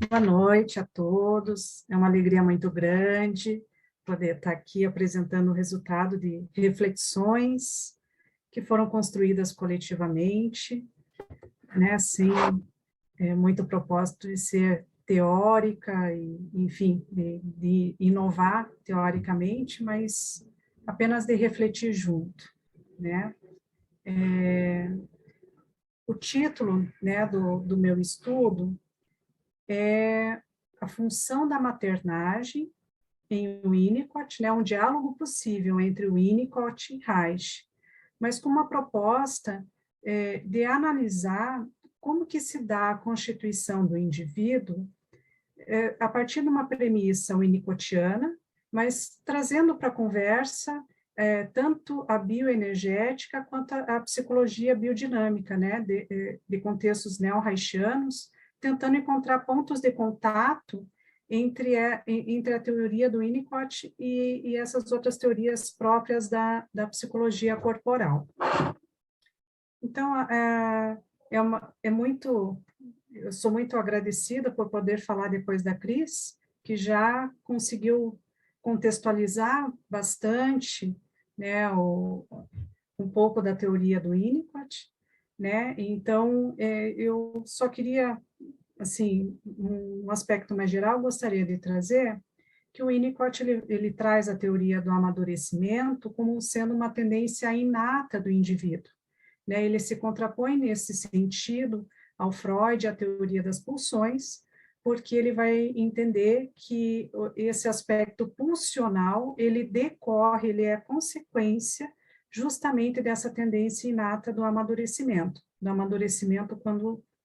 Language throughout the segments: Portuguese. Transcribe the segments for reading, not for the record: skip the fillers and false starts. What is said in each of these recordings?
Boa noite a todos. É uma alegria muito grande poder estar aqui apresentando o resultado de reflexões que foram construídas coletivamente, né, sem muito propósito de ser teórica e, enfim, de inovar teoricamente, mas apenas de refletir junto, né. O título, né, do meu estudo é a função da maternagem em Winnicott, né, um diálogo possível entre Winnicott e Reich, mas com uma proposta de analisar como que se dá a constituição do indivíduo a partir de uma premissa winnicottiana, mas trazendo para a conversa tanto a bioenergética quanto a psicologia biodinâmica, né, de contextos neo-reichianos, tentando encontrar pontos de contato entre a teoria do Winnicott e essas outras teorias próprias da psicologia corporal. Então, eu sou muito agradecida por poder falar depois da Cris, que já conseguiu contextualizar bastante, né, um pouco da teoria do Winnicott, né, então, eu só queria, assim, um aspecto mais geral, gostaria de trazer que o Winnicott, ele traz a teoria do amadurecimento como sendo uma tendência inata do indivíduo, né, ele se contrapõe nesse sentido ao Freud, à teoria das pulsões, porque ele vai entender que esse aspecto pulsional, ele decorre, ele é consequência justamente dessa tendência inata do amadurecimento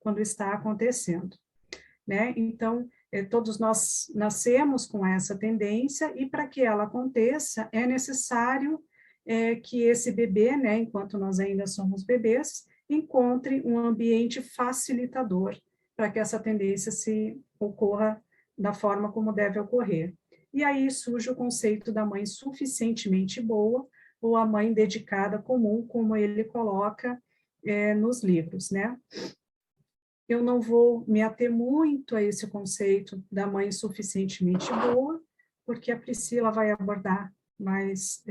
quando está acontecendo, né? Então, todos nós nascemos com essa tendência e para que ela aconteça é necessário que esse bebê, né, enquanto nós ainda somos bebês, encontre um ambiente facilitador para que essa tendência se ocorra da forma como deve ocorrer. E aí surge o conceito da mãe suficientemente boa ou a mãe dedicada comum, como ele coloca nos livros, né? Eu não vou me ater muito a esse conceito da mãe suficientemente boa, porque a Priscila vai abordar mais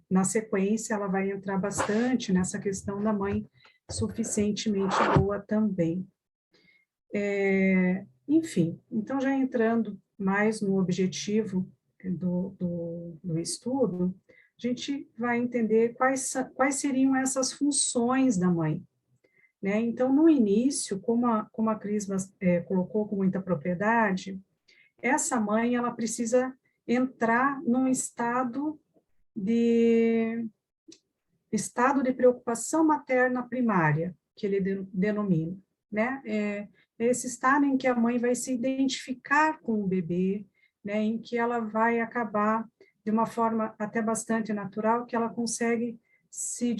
na sequência, ela vai entrar bastante nessa questão da mãe suficientemente boa também. Enfim, então já entrando mais no objetivo do estudo, a gente vai entender quais seriam essas funções da mãe, né? Então, no início, como a Cris colocou com muita propriedade, essa mãe ela precisa entrar num estado de preocupação materna primária, que ele denomina, né? Esse estado em que a mãe vai se identificar com o bebê, né? Em que ela vai acabar, de uma forma até bastante natural, que ela consegue se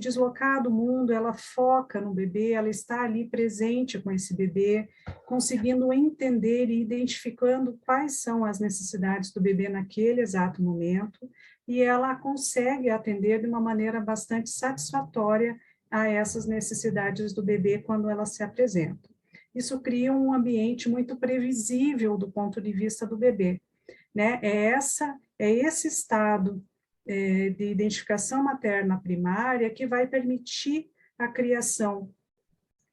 deslocar do mundo, ela foca no bebê, ela está ali presente com esse bebê, conseguindo entender e identificando quais são as necessidades do bebê naquele exato momento, e ela consegue atender de uma maneira bastante satisfatória a essas necessidades do bebê quando ela se apresenta. Isso cria um ambiente muito previsível do ponto de vista do bebê, né? É esse estado de identificação materna primária que vai permitir a criação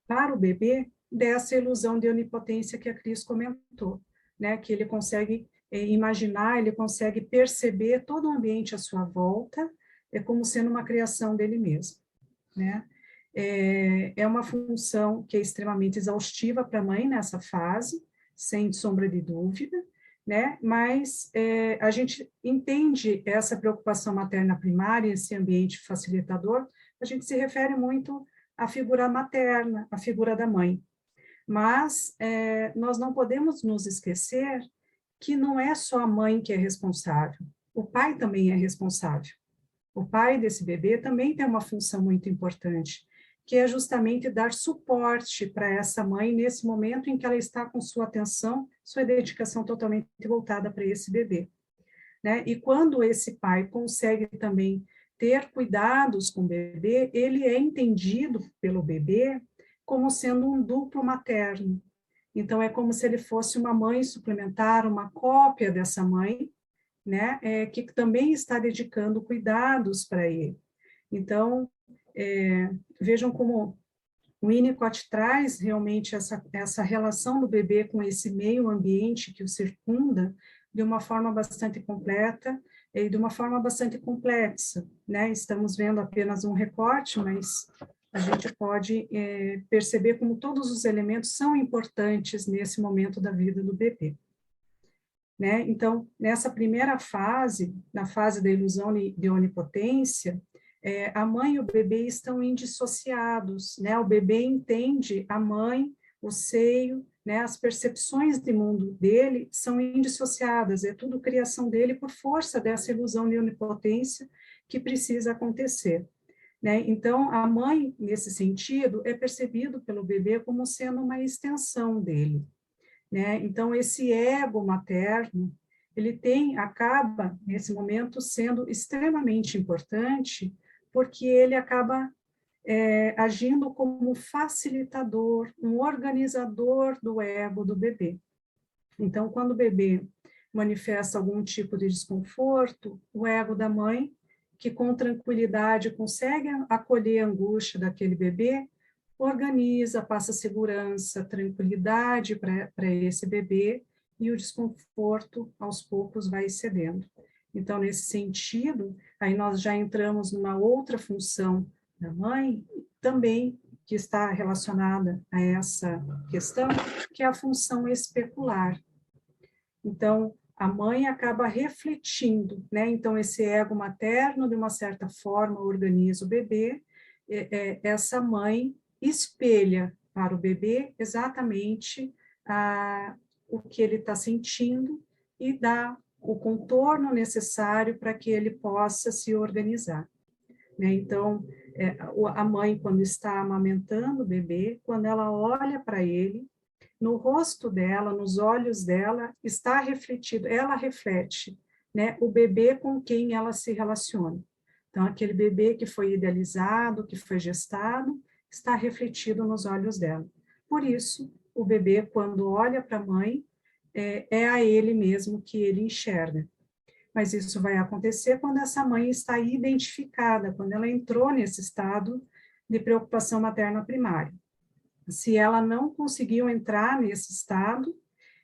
para o bebê dessa ilusão de onipotência que a Cris comentou, né? Que ele consegue imaginar, ele consegue perceber todo o ambiente à sua volta como sendo uma criação dele mesmo, né? É uma função que é extremamente exaustiva para a mãe nessa fase, sem sombra de dúvida, né? Mas a gente entende essa preocupação materna primária, esse ambiente facilitador, a gente se refere muito à figura materna, à figura da mãe. Mas nós não podemos nos esquecer que não é só a mãe que é responsável, o pai também é responsável. O pai desse bebê também tem uma função muito importante, que é justamente dar suporte para essa mãe nesse momento em que ela está com sua atenção, sua dedicação totalmente voltada para esse bebê, né? E quando esse pai consegue também ter cuidados com o bebê, ele é entendido pelo bebê como sendo um duplo materno. Então, é como se ele fosse uma mãe suplementar, uma cópia dessa mãe, né, que também está dedicando cuidados para ele. Então, vejam como o Winnicott traz realmente essa relação do bebê com esse meio ambiente que o circunda de uma forma bastante completa e de uma forma bastante complexa, né? Estamos vendo apenas um recorte, mas a gente pode perceber como todos os elementos são importantes nesse momento da vida do bebê. Né? Então, nessa primeira fase, na fase da ilusão de onipotência, a mãe e o bebê estão indissociados, né? O bebê entende a mãe, o seio, né? As percepções de mundo dele são indissociadas, é tudo criação dele por força dessa ilusão de onipotência que precisa acontecer. Né? Então, a mãe, nesse sentido, é percebido pelo bebê como sendo uma extensão dele. Né? Então, esse ego materno, ele acaba, nesse momento, sendo extremamente importante, porque ele acaba agindo como um facilitador, um organizador do ego do bebê. Então, quando o bebê manifesta algum tipo de desconforto, o ego da mãe, que com tranquilidade consegue acolher a angústia daquele bebê, organiza, passa segurança, tranquilidade para esse bebê e o desconforto, aos poucos, vai cedendo. Então, nesse sentido, aí nós já entramos numa outra função da mãe, também que está relacionada a essa questão, que é a função especular. Então, a mãe acaba refletindo, né? Então, esse ego materno, de uma certa forma, organiza o bebê, essa mãe espelha para o bebê exatamente o que ele está sentindo e dá o contorno necessário para que ele possa se organizar. Né? Então, a mãe, quando está amamentando o bebê, quando ela olha para ele, no rosto dela, nos olhos dela, está refletido, ela reflete, né, o bebê com quem ela se relaciona. Então, aquele bebê que foi idealizado, que foi gestado, está refletido nos olhos dela. Por isso, o bebê, quando olha para a mãe, é a ele mesmo que ele enxerga. Mas isso vai acontecer quando essa mãe está identificada, quando ela entrou nesse estado de preocupação materna primária. Se ela não conseguiu entrar nesse estado,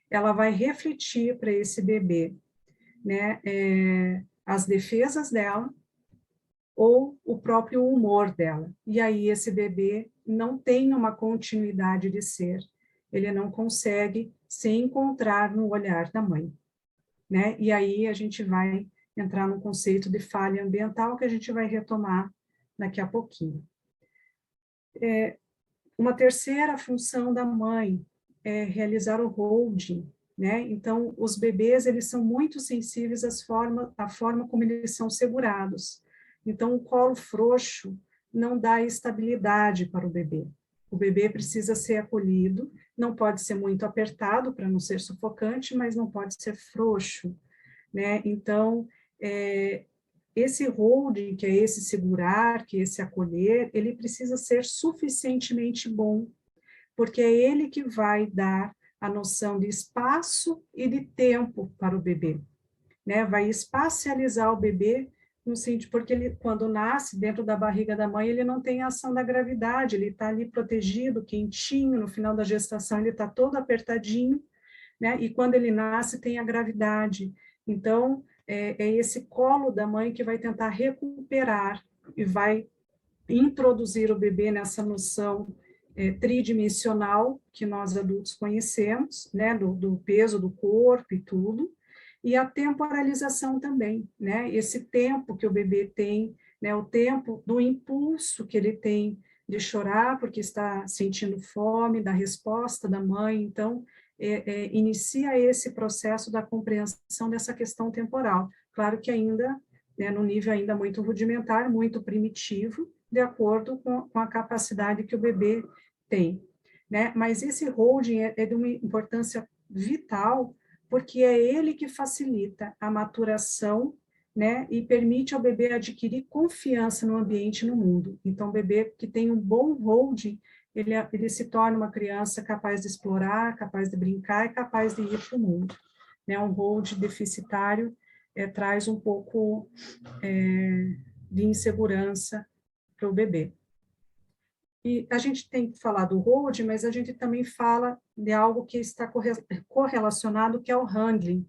ela vai refletir para esse bebê, né, as defesas dela ou o próprio humor dela. E aí esse bebê não tem uma continuidade de ser, ele não consegue se encontrar no olhar da mãe, né? E aí a gente vai entrar no conceito de falha ambiental que a gente vai retomar daqui a pouquinho. Uma terceira função da mãe é realizar o holding, né? Então, os bebês, eles são muito sensíveis à forma como eles são segurados. Então, o colo frouxo não dá estabilidade para o bebê. O bebê precisa ser acolhido, não pode ser muito apertado para não ser sufocante, mas não pode ser frouxo, né? Então, esse holding, que é esse segurar, que é esse acolher, ele precisa ser suficientemente bom, porque é ele que vai dar a noção de espaço e de tempo para o bebê, né? Vai espacializar o bebê no sentido, porque ele, quando nasce dentro da barriga da mãe, ele não tem a ação da gravidade, ele está ali protegido, quentinho, no final da gestação ele está todo apertadinho, né? E quando ele nasce tem a gravidade. Então, é esse colo da mãe que vai tentar recuperar e vai introduzir o bebê nessa noção tridimensional que nós adultos conhecemos, né, do peso do corpo e tudo, e a temporalização também, né, esse tempo que o bebê tem, né, o tempo do impulso que ele tem de chorar porque está sentindo fome, da resposta da mãe, então, inicia esse processo da compreensão dessa questão temporal. Claro que ainda, né, no nível ainda muito rudimentar, muito primitivo, de acordo com a capacidade que o bebê tem, né? Mas esse holding é de uma importância vital, porque é ele que facilita a maturação, né? E permite ao bebê adquirir confiança no ambiente e no mundo. Então, o bebê que tem um bom holding, ele se torna uma criança capaz de explorar, capaz de brincar e capaz de ir para o mundo. Né? Um hold deficitário traz um pouco de insegurança para o bebê. E a gente tem que falar do hold, mas a gente também fala de algo que está correlacionado, que é o handling,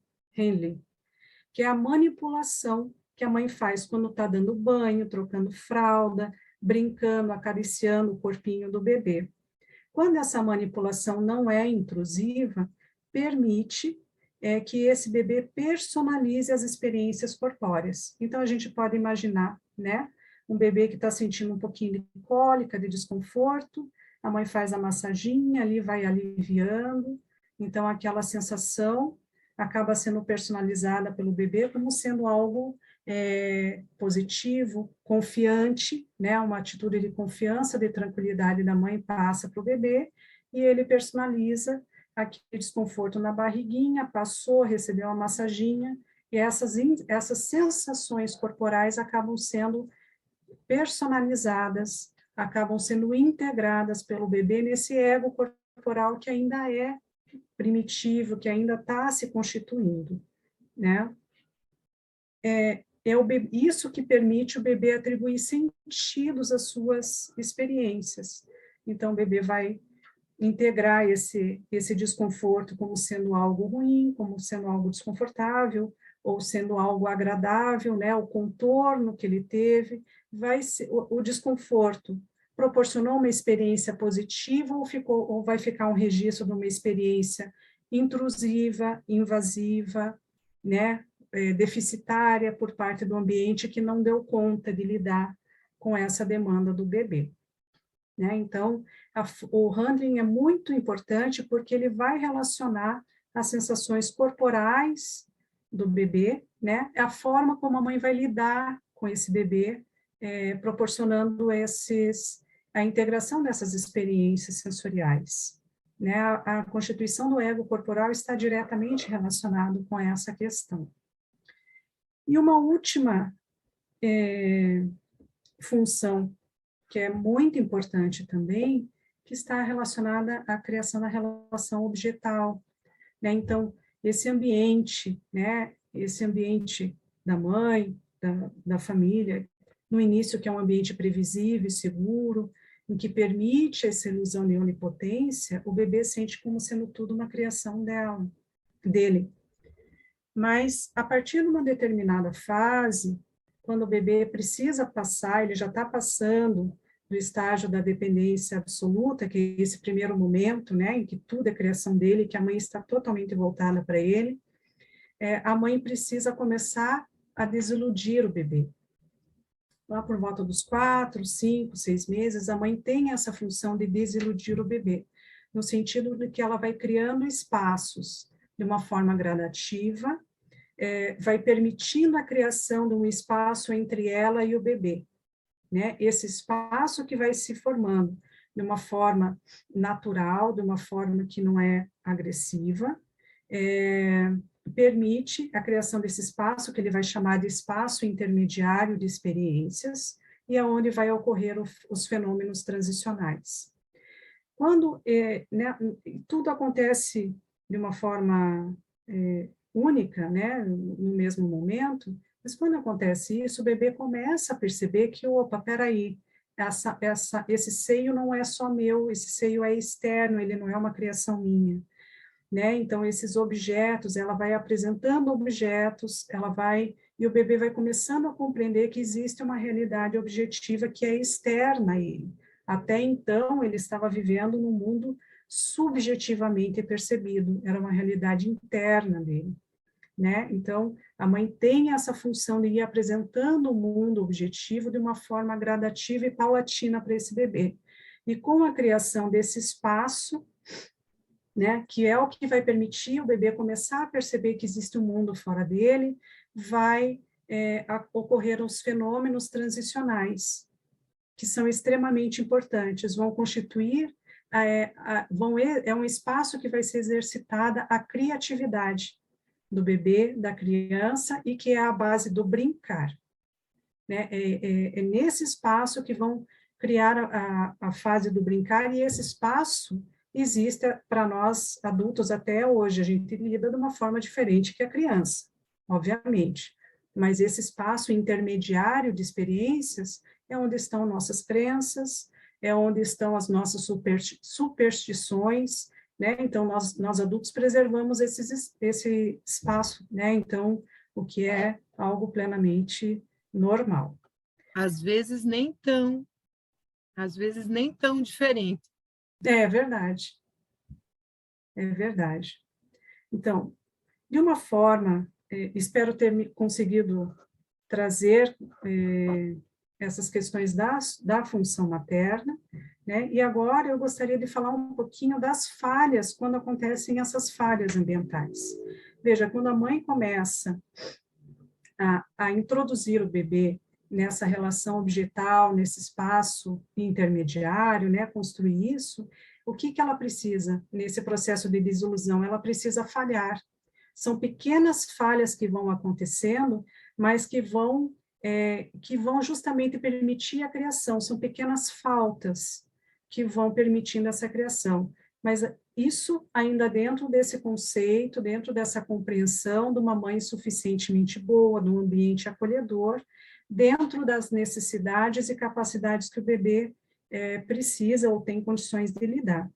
que é a manipulação que a mãe faz quando está dando banho, trocando fralda, brincando, acariciando o corpinho do bebê. Quando essa manipulação não é intrusiva, permite que esse bebê personalize as experiências corpóreas. Então, a gente pode imaginar, né, um bebê que está sentindo um pouquinho de cólica, de desconforto, a mãe faz a massaginha, ali vai aliviando, então aquela sensação acaba sendo personalizada pelo bebê como sendo algo positivo, confiante, né? Uma atitude de confiança, de tranquilidade da mãe passa para o bebê e ele personaliza aquele desconforto na barriguinha, passou, recebeu uma massaginha, e essas sensações corporais acabam sendo personalizadas, acabam sendo integradas pelo bebê nesse ego corporal que ainda é primitivo, que ainda está se constituindo, né? Isso que permite o bebê atribuir sentidos às suas experiências. Então, o bebê vai integrar esse desconforto como sendo algo ruim, como sendo algo desconfortável, ou sendo algo agradável, né? O contorno que ele teve, o desconforto proporcionou uma experiência positiva ou vai ficar um registro de uma experiência intrusiva, invasiva, né? Deficitária por parte do ambiente que não deu conta de lidar com essa demanda do bebê. Né? Então, o handling é muito importante porque ele vai relacionar as sensações corporais do bebê, né? A forma como a mãe vai lidar com esse bebê, proporcionando a integração dessas experiências sensoriais. Né? A constituição do ego corporal está diretamente relacionado com essa questão. E uma última função que é muito importante também, que está relacionada à criação da relação objetal, né? Então, esse ambiente, né? Esse ambiente da mãe, da família, no início que é um ambiente previsível, seguro, em que permite essa ilusão de onipotência, o bebê sente como sendo tudo uma criação dele. Mas, a partir de uma determinada fase, quando o bebê precisa passar, ele já está passando do estágio da dependência absoluta, que é esse primeiro momento, né, em que tudo é criação dele, que a mãe está totalmente voltada para ele, a mãe precisa começar a desiludir o bebê. Lá por volta dos 4, 5, 6 meses, a mãe tem essa função de desiludir o bebê, no sentido de que ela vai criando espaços de uma forma gradativa, vai permitindo a criação de um espaço entre ela e o bebê, né? Esse espaço que vai se formando de uma forma natural, de uma forma que não é agressiva, permite a criação desse espaço, que ele vai chamar de espaço intermediário de experiências, e é onde vai ocorrer os fenômenos transicionais. Quando né, tudo acontece de uma forma única, né, no mesmo momento, mas quando acontece isso, o bebê começa a perceber que, opa, peraí, esse seio não é só meu, esse seio é externo, ele não é uma criação minha, né? Então, esses objetos, ela vai apresentando objetos, e o bebê vai começando a compreender que existe uma realidade objetiva que é externa a ele. Até então, ele estava vivendo num mundo subjetivamente percebido, era uma realidade interna dele. Né? Então, a mãe tem essa função de ir apresentando o mundo objetivo de uma forma gradativa e paulatina para esse bebê. E com a criação desse espaço, né, que é o que vai permitir o bebê começar a perceber que existe um mundo fora dele, vai ocorrer os fenômenos transicionais, que são extremamente importantes, vão constituir, é um espaço que vai ser exercitada a criatividade do bebê, da criança, e que é a base do brincar. Né? É nesse espaço que vão criar a fase do brincar, e esse espaço existe para nós adultos até hoje. A gente lida de uma forma diferente que a criança, obviamente. Mas esse espaço intermediário de experiências é onde estão nossas crenças, é onde estão as nossas superstições, né? Então, nós adultos preservamos esse espaço, né? Então, o que é algo plenamente normal. Às vezes nem tão diferente. É verdade. É verdade. Então, de uma forma, espero ter conseguido trazer essas questões da função materna, né? E agora eu gostaria de falar um pouquinho das falhas, quando acontecem essas falhas ambientais. Veja, quando a mãe começa a introduzir o bebê nessa relação objetal, nesse espaço intermediário, né, construir isso, o que ela precisa nesse processo de desilusão? Ela precisa falhar. São pequenas falhas que vão acontecendo, mas que vão justamente permitir a criação. São pequenas faltas que vão permitindo essa criação. Mas isso ainda dentro desse conceito, dentro dessa compreensão de uma mãe suficientemente boa, de um ambiente acolhedor, dentro das necessidades e capacidades que o bebê precisa ou tem condições de lidar.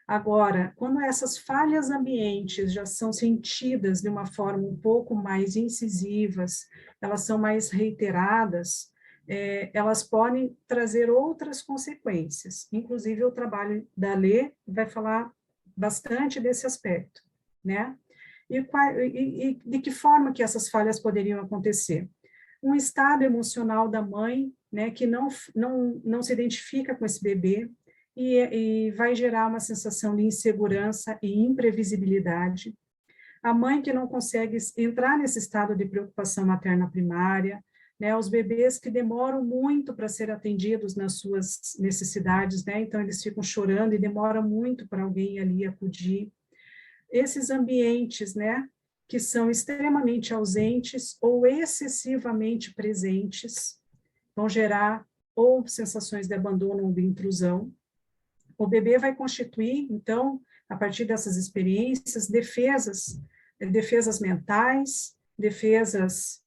Agora, quando essas falhas ambientes já são sentidas de uma forma um pouco mais incisivas, elas são mais reiteradas, elas podem trazer outras consequências. Inclusive, o trabalho da Lê vai falar bastante desse aspecto, né? E de que forma que essas falhas poderiam acontecer? Um estado emocional da mãe, né, que não se identifica com esse bebê, e vai gerar uma sensação de insegurança e imprevisibilidade. A mãe que não consegue entrar nesse estado de preocupação materna primária, né, os bebês que demoram muito para ser atendidos nas suas necessidades, né, então eles ficam chorando e demora muito para alguém ali acudir. Esses ambientes, né, que são extremamente ausentes ou excessivamente presentes, vão gerar ou sensações de abandono ou de intrusão. O bebê vai constituir, então, a partir dessas experiências, defesas mentais, defesas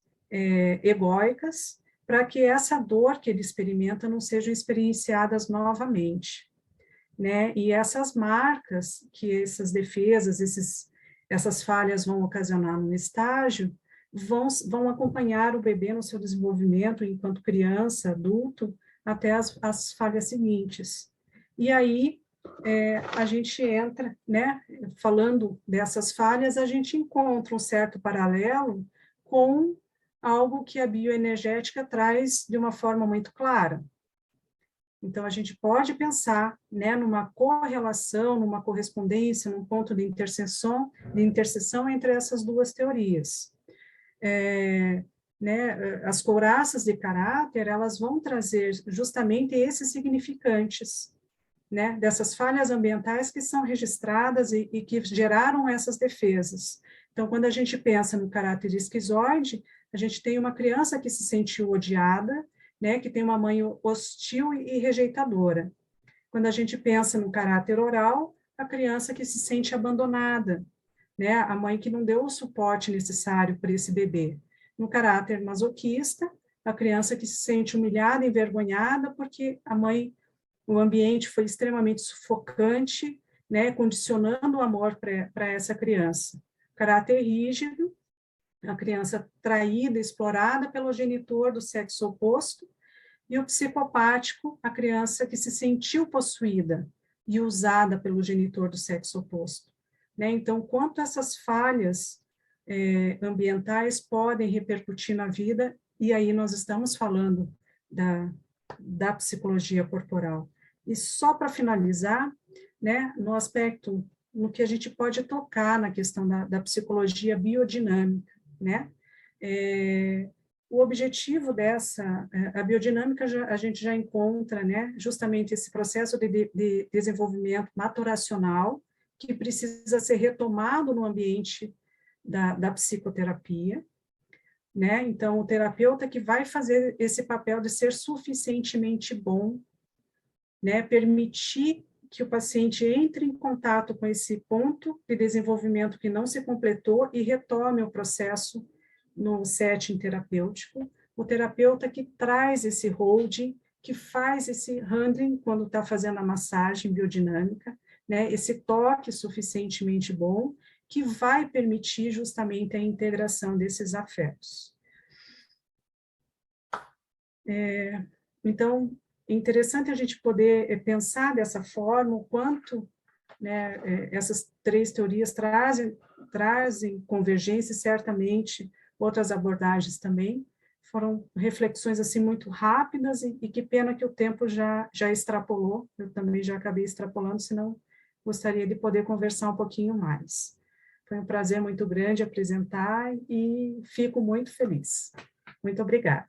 egóicas, para que essa dor que ele experimenta não sejam experienciadas novamente, né? E essas marcas que essas defesas, essas falhas vão ocasionar no estágio, vão acompanhar o bebê no seu desenvolvimento enquanto criança, adulto, até as falhas seguintes. E aí, a gente entra, né, falando dessas falhas, a gente encontra um certo paralelo com algo que a bioenergética traz de uma forma muito clara. Então, a gente pode pensar, né, numa correlação, numa correspondência, num ponto de interseção entre essas duas teorias. Né, as couraças de caráter, elas vão trazer justamente esses significantes, né, dessas falhas ambientais que são registradas e que geraram essas defesas. Então, quando a gente pensa no caráter esquizoide, a gente tem uma criança que se sentiu odiada, né, que tem uma mãe hostil e rejeitadora. Quando a gente pensa no caráter oral, a criança que se sente abandonada, né, a mãe que não deu o suporte necessário para esse bebê. No caráter masoquista, a criança que se sente humilhada, envergonhada, porque o ambiente foi extremamente sufocante, né, condicionando o amor para essa criança. Caráter rígido, a criança traída, explorada pelo genitor do sexo oposto, e o psicopático, a criança que se sentiu possuída e usada pelo genitor do sexo oposto. Né? Então, quanto essas falhas ambientais podem repercutir na vida, e aí nós estamos falando da psicologia corporal. E só para finalizar, né, no que a gente pode tocar na questão da psicologia biodinâmica, né? O objetivo a biodinâmica, a gente já encontra, né, justamente esse processo de desenvolvimento maturacional, que precisa ser retomado no ambiente da psicoterapia, né? Então, o terapeuta que vai fazer esse papel de ser suficientemente bom, né, permitir que o paciente entre em contato com esse ponto de desenvolvimento que não se completou e retome o processo no setting terapêutico. O terapeuta que traz esse holding, que faz esse handling quando está fazendo a massagem biodinâmica, né, esse toque suficientemente bom, que vai permitir justamente a integração desses afetos. Então, é interessante a gente poder pensar dessa forma, o quanto, né, essas três teorias trazem convergência, e certamente outras abordagens também. Foram reflexões assim muito rápidas e que pena que o tempo já extrapolou, eu também já acabei extrapolando, senão gostaria de poder conversar um pouquinho mais. Foi um prazer muito grande apresentar e fico muito feliz. Muito obrigada.